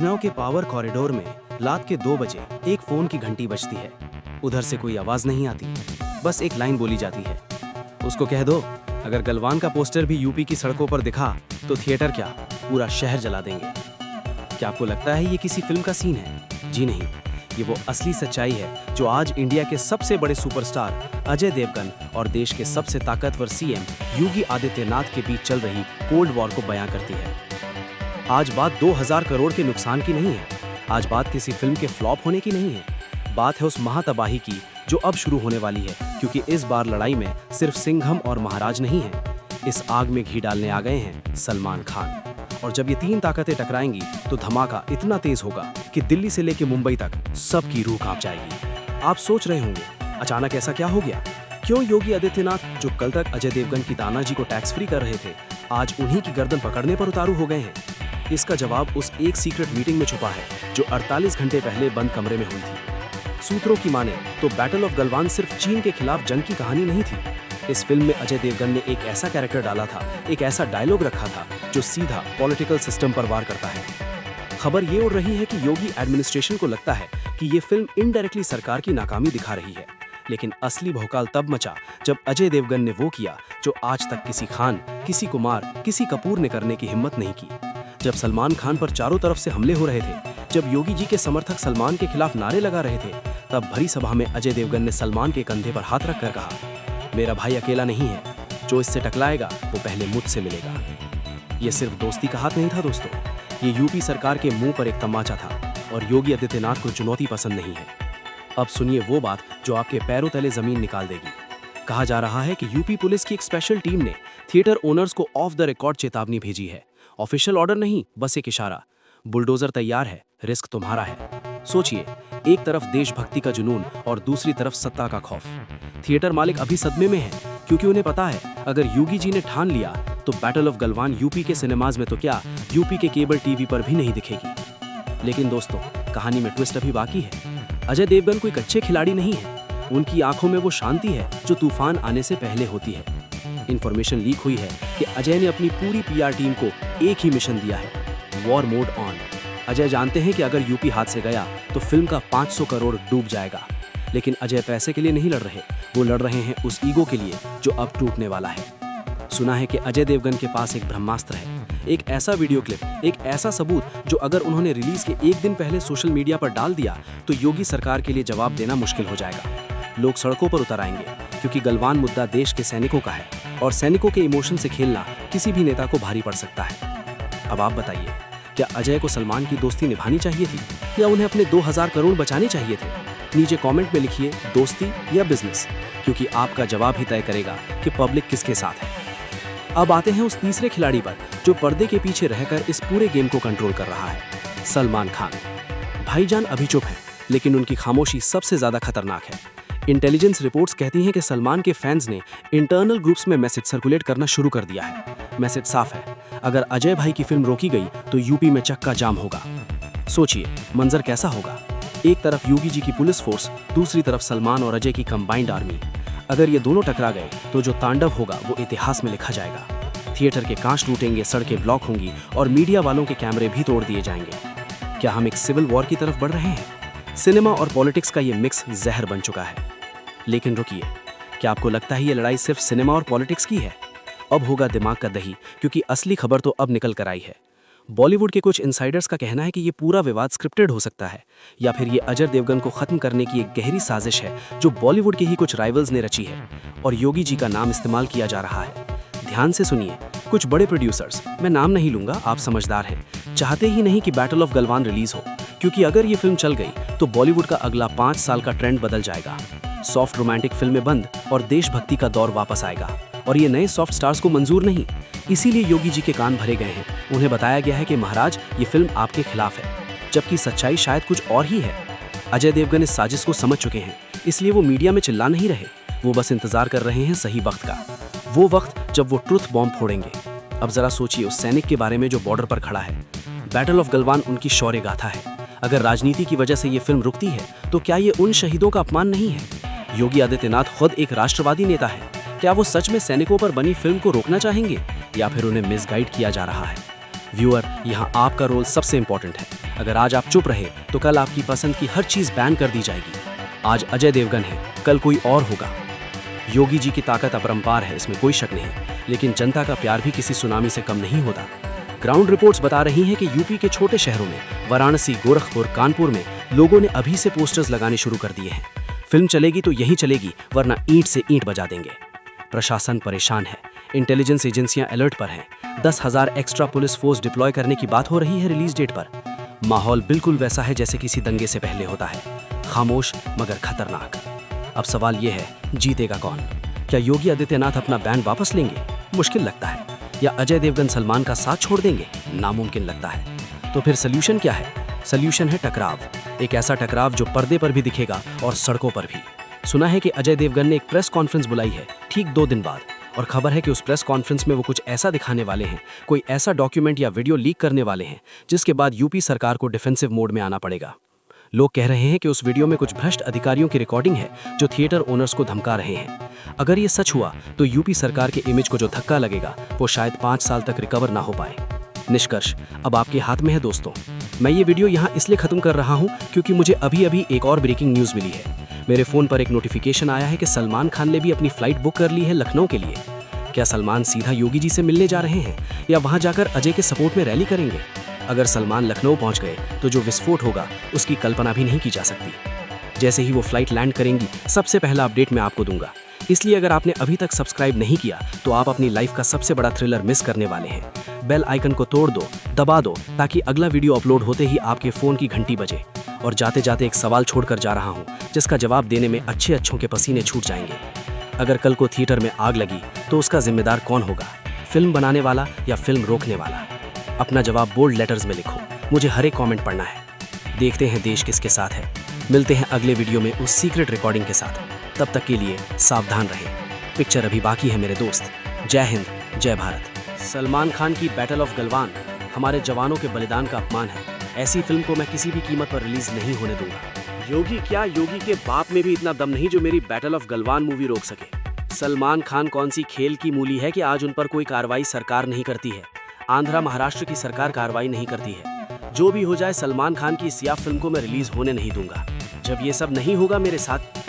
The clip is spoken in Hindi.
लखनऊ के पावर कॉरिडोर में रात के 2 बजे एक फोन की घंटी बजती है। उधर से कोई आवाज नहीं आती, बस एक लाइन बोली जाती है, उसको कह दो अगर गलवान का पोस्टर भी यूपी की सड़कों पर दिखा तो थिएटर क्या पूरा शहर जला देंगे। क्या आपको लगता है ये किसी फिल्म का सीन है? जी नहीं, ये वो असली सच्चाई है जो आज इंडिया के सबसे बड़े सुपरस्टार अजय देवगन और देश के सबसे ताकतवर सीएम योगी आदित्यनाथ के बीच चल रही कोल्ड वॉर को बयां करती है। आज बात 2000 करोड़ के नुकसान की नहीं है, आज बात किसी फिल्म के फ्लॉप होने की नहीं है, बात है उस महातबाही की जो अब शुरू होने वाली है, क्योंकि इस बार लड़ाई में सिर्फ सिंघम और महाराज नहीं है, इस आग में घी डालने आ गए हैं सलमान खान। और जब ये तीन ताकतें टकराएंगी तो धमाका इतना तेज होगा कि दिल्ली से लेकर मुंबई तक सबकी रूह कांप जाएगी। आप सोच रहे होंगे अचानक ऐसा क्या हो गया? क्यों योगी आदित्यनाथ जो कल तक अजय देवगन की तानाजी को टैक्स फ्री कर रहे थे, आज उन्हीं की गर्दन पकड़ने पर उतारू हो गए हैं? इसका जवाब उस एक सीक्रेट मीटिंग में छुपा है जो 48 घंटे पहले बंद कमरे में हुई थी। सूत्रों की माने तो बैटल ऑफ गलवान सिर्फ चीन के खिलाफ जंग की कहानी नहीं थी। इस फिल्म में अजय देवगन ने एक ऐसा कैरेक्टर डाला था, एक ऐसा डायलॉग रखा था जो सीधा पॉलिटिकल सिस्टम पर वार करता है। खबर ये उड़ रही है कि योगी एडमिनिस्ट्रेशन को लगता है कि ये फिल्म इनडायरेक्टली सरकार की नाकामी दिखा रही है, लेकिन असली भौकाल तब मचा जब अजय देवगन ने वो किया जो आज तक किसी खान, किसी कुमार, किसी कपूर ने करने की हिम्मत नहीं की। जब सलमान खान पर चारों तरफ से हमले हो रहे थे, जब योगी जी के समर्थक सलमान के खिलाफ नारे लगा रहे थे, तब भरी सभा में अजय देवगन ने सलमान के कंधे पर हाथ रखकर कहा, मेरा भाई अकेला नहीं है, जो इससे टकराएगा वो पहले मुझसे मिलेगा। ये सिर्फ दोस्ती का हाथ नहीं था दोस्तों, ये यूपी सरकार के मुंह पर एक तमाचा था और योगी आदित्यनाथ को चुनौती पसंद नहीं है। अब सुनिए वो बात जो आपके पैरों तले जमीन निकाल देगी। कहा जा रहा है कि यूपी पुलिस की एक स्पेशल टीम ने थिएटर ओनर्स को ऑफ द रिकॉर्ड चेतावनी भेजी है। ऑफिशियल ऑर्डर नहीं, बस एक इशारा। बुलडोजर तैयार है, रिस्क तुम्हारा है। सोचिए, एक तरफ देशभक्ति का जुनून और दूसरी तरफ सत्ता का खौफ। थिएटर मालिक अभी सदमे में है, क्योंकि उन्हें पता है अगर योगी जी ने ठान लिया तो बैटल ऑफ गलवान यूपी के सिनेमाज में तो क्या, यूपी के केबल टीवी पर भी नहीं दिखेगी। लेकिन दोस्तों, कहानी में ट्विस्ट अभी बाकी है। अजय देवगन कोई कच्चे खिलाड़ी नहीं है, उनकी आंखों में वो शांति है जो तूफान आने से पहले होती है। इंफॉर्मेशन लीक हुई है कि अजय ने अपनी पूरी पीआर टीम को एक ही मिशन दिया है, वॉर मोड ऑन। अजय जानते हैं कि अगर यूपी हाथ से गया तो फिल्म का 500 करोड़ डूब जाएगा, लेकिन अजय पैसे के लिए नहीं लड़ रहे, वो लड़ रहे हैं उस ईगो के लिए जो अब टूटने वाला है। सुना है कि अजय देवगन के पास एक ब्रह्मास्त्र है, एक ऐसा वीडियो क्लिप, एक ऐसा सबूत जो अगर उन्होंने रिलीज के एक दिन पहले सोशल मीडिया पर डाल दिया तो योगी सरकार के लिए जवाब देना मुश्किल हो जाएगा। लोग सड़कों पर उतर आएंगे, क्योंकि गलवान मुद्दा देश के सैनिकों का है और सैनिकों के इमोशन से खेलना किसी भी नेता को भारी पड़ सकता है। अब आप बताइए, क्या अजय को सलमान की दोस्ती निभानी चाहिए थी या उन्हें अपने 2000 करोड़ बचाने चाहिए थे? नीचे कमेंट में लिखिए दोस्ती या बिजनेस, क्योंकि आपका जवाब ही तय करेगा कि पब्लिक किसके साथ है। अब आते हैं उस तीसरे खिलाड़ी पर जो पर्दे के पीछे रहकर इस पूरे गेम को कंट्रोल कर रहा है, सलमान खान। भाईजान अभी चुप है, लेकिन उनकी खामोशी सबसे ज्यादा खतरनाक है। इंटेलिजेंस रिपोर्ट्स कहती हैं कि सलमान के फैंस ने इंटरनल ग्रुप्स में मैसेज सर्कुलेट करना शुरू कर दिया है। मैसेज साफ है, अगर अजय भाई की फिल्म रोकी गई तो यूपी में चक्का जाम होगा। सोचिए मंजर कैसा होगा, एक तरफ योगी जी की पुलिस फोर्स, दूसरी तरफ सलमान और अजय की कंबाइंड आर्मी। अगर ये दोनों टकरा गए तो जो तांडव होगा वो इतिहास में लिखा जाएगा। थिएटर के कांच टूटेंगे, सड़कें ब्लॉक होंगी और मीडिया वालों के कैमरे भी तोड़ दिए जाएंगे। क्या हम एक सिविल वॉर की तरफ बढ़ रहे हैं? सिनेमा और पॉलिटिक्स का ये मिक्स जहर बन चुका है। लेकिन रुकिए, क्या आपको लगता है ये लड़ाई सिर्फ सिनेमा और पॉलिटिक्स की है? अब होगा दिमाग का दही, क्योंकि असली खबर तो अब निकल कर आई है। बॉलीवुड के कुछ इनसाइडर्स का कहना है कि ये पूरा विवाद स्क्रिप्टेड हो सकता है, या फिर ये अजय देवगन को खत्म करने की एक गहरी साजिश है जो बॉलीवुड के ही कुछ राइवल्स ने रची है और योगी जी का नाम इस्तेमाल किया जा रहा है। ध्यान से सुनिए, कुछ बड़े प्रोड्यूसर्स, मैं नाम नहीं लूंगा, आप समझदार हैं, चाहते ही नहीं कि बैटल ऑफ गलवान रिलीज हो, क्योंकि अगर ये फिल्म चल गई तो बॉलीवुड का अगला 5 साल का ट्रेंड बदल जाएगा। सॉफ्ट रोमांटिक फिल्में बंद और देशभक्ति का दौर वापस आएगा, और ये नए सॉफ्ट स्टार्स को मंजूर नहीं। इसीलिए योगी जी के कान भरे गए हैं। उन्हें बताया गया है कि महाराज, ये फिल्म आपके खिलाफ है, जबकि सच्चाई शायद कुछ और ही है। अजय देवगन इस साजिश को समझ चुके हैं, इसलिए वो मीडिया में चिल्ला नहीं रहे, वो बस इंतजार कर रहे हैं सही वक्त का, वो वक्त जब वो ट्रुथ बॉम्ब फोड़ेंगे। अब जरा सोचिए उस सैनिक के बारे में जो बॉर्डर पर खड़ा है। बैटल ऑफ गलवान उनकी शौर्य गाथा है। अगर राजनीति की वजह से ये फिल्म रुकती है तो क्या ये उन शहीदों का अपमान नहीं है? योगी आदित्यनाथ खुद एक राष्ट्रवादी नेता है, क्या वो सच में सैनिकों पर बनी फिल्म को रोकना चाहेंगे या फिर उन्हें मिसगाइड किया जा रहा है? व्यूअर, यहाँ आपका रोल सबसे इंपॉर्टेंट है। अगर आज आप चुप रहे तो कल आपकी पसंद की हर चीज बैन कर दी जाएगी। आज अजय देवगन है, कल कोई और होगा। योगी जी की ताकत अपरंपार है, इसमें कोई शक नहीं, लेकिन जनता का प्यार भी किसी सुनामी से कम नहीं होता। ग्राउंड रिपोर्ट्स बता रही हैं कि यूपी के छोटे शहरों में, वाराणसी, गोरखपुर, कानपुर में लोगों ने अभी से पोस्टर्स लगाने शुरू कर दिए हैं। फिल्म चलेगी तो यहीं चलेगी, वरना ईंट से ईंट बजा देंगे। प्रशासन परेशान है, इंटेलिजेंस एजेंसियां अलर्ट पर हैं। 10,000 एक्स्ट्रा पुलिस फोर्स डिप्लॉय करने की बात हो रही है रिलीज डेट पर। माहौल बिल्कुल वैसा है जैसे किसी दंगे से पहले होता है, खामोश मगर खतरनाक। अब सवाल यह है, जीतेगा कौन? क्या योगी आदित्यनाथ अपना बैन वापस लेंगे? मुश्किल लगता है। या अजय देवगन सलमान का साथ छोड़ देंगे? नामुमकिन लगता है। तो फिर सल्यूशन क्या है? सल्यूशन है टकराव, एक ऐसा टकराव जो पर्दे पर भी दिखेगा और सड़कों पर भी। सुना है कि अजय देवगन ने एक प्रेस कॉन्फ्रेंस बुलाई है ठीक 2 दिन बाद, और खबर है कि उस प्रेस कॉन्फ्रेंस में वो कुछ ऐसा दिखाने वाले हैं, कोई ऐसा डॉक्यूमेंट या वीडियो लीक करने वाले हैं जिसके बाद यूपी सरकार को डिफेंसिव मोड में आना पड़ेगा। लोग कह रहे हैं कि उस वीडियो में कुछ भ्रष्ट अधिकारियों की रिकॉर्डिंग है जो थिएटर ओनर्स को धमका रहे हैं। अगर ये सच हुआ तो यूपी सरकार के इमेज को जो धक्का लगेगा वो शायद 5 साल तक रिकवर ना हो पाए। निष्कर्ष अब आपके हाथ में है दोस्तों। मैं ये वीडियो यहाँ इसलिए खत्म कर रहा हूँ क्योंकि मुझे अभी एक और ब्रेकिंग न्यूज़ मिली है। मेरे फ़ोन पर एक नोटिफिकेशन आया है कि सलमान खान ने भी अपनी फ्लाइट बुक कर ली है लखनऊ के लिए। क्या सलमान सीधा योगी जी से मिलने जा रहे हैं या वहाँ जाकर अजय के सपोर्ट में रैली करेंगे? अगर सलमान लखनऊ पहुँच गए तो जो विस्फोट होगा उसकी कल्पना भी नहीं की जा सकती। जैसे ही वो फ्लाइट लैंड करेंगी सबसे पहला अपडेट मैं आपको दूंगा। इसलिए अगर आपने अभी तक सब्सक्राइब नहीं किया तो आप अपनी लाइफ का सबसे बड़ा थ्रिलर मिस करने वाले हैं। बेल आइकन को तोड़ दो, दबा दो, ताकि अगला वीडियो अपलोड होते ही आपके फ़ोन की घंटी बजे। और जाते जाते एक सवाल छोड़कर जा रहा हूँ जिसका जवाब देने में अच्छों के पसीने छूट जाएंगे। अगर कल को थिएटर में आग लगी तो उसका जिम्मेदार कौन होगा? फिल्म बनाने वाला या फिल्म रोकने वाला? अपना जवाब बोल्ड लेटर्स में लिखो, मुझे हर एक कॉमेंट पढ़ना है। देखते हैं देश किसके साथ है। मिलते हैं अगले वीडियो में उस सीक्रेट रिकॉर्डिंग के साथ। तब तक के लिए सावधान रहें, पिक्चर अभी बाकी है मेरे दोस्त। जय हिंद, जय भारत। सलमान खान की बैटल ऑफ गलवान हमारे जवानों के बलिदान का अपमान है। ऐसी फिल्म को मैं किसी भी कीमत पर रिलीज नहीं होने दूंगा। योगी क्या, योगी के बाप में भी इतना दम नहीं जो मेरी बैटल ऑफ गलवान मूवी रोक सके। सलमान खान कौन सी खेल की मूली है कि आज उन पर कोई कार्रवाई सरकार नहीं करती है। आंध्रा महाराष्ट्र की सरकार कार्रवाई नहीं करती है। जो भी हो जाए, सलमान खान की इस या फिल्म को मैं रिलीज होने नहीं दूंगा। जब ये सब नहीं होगा मेरे साथ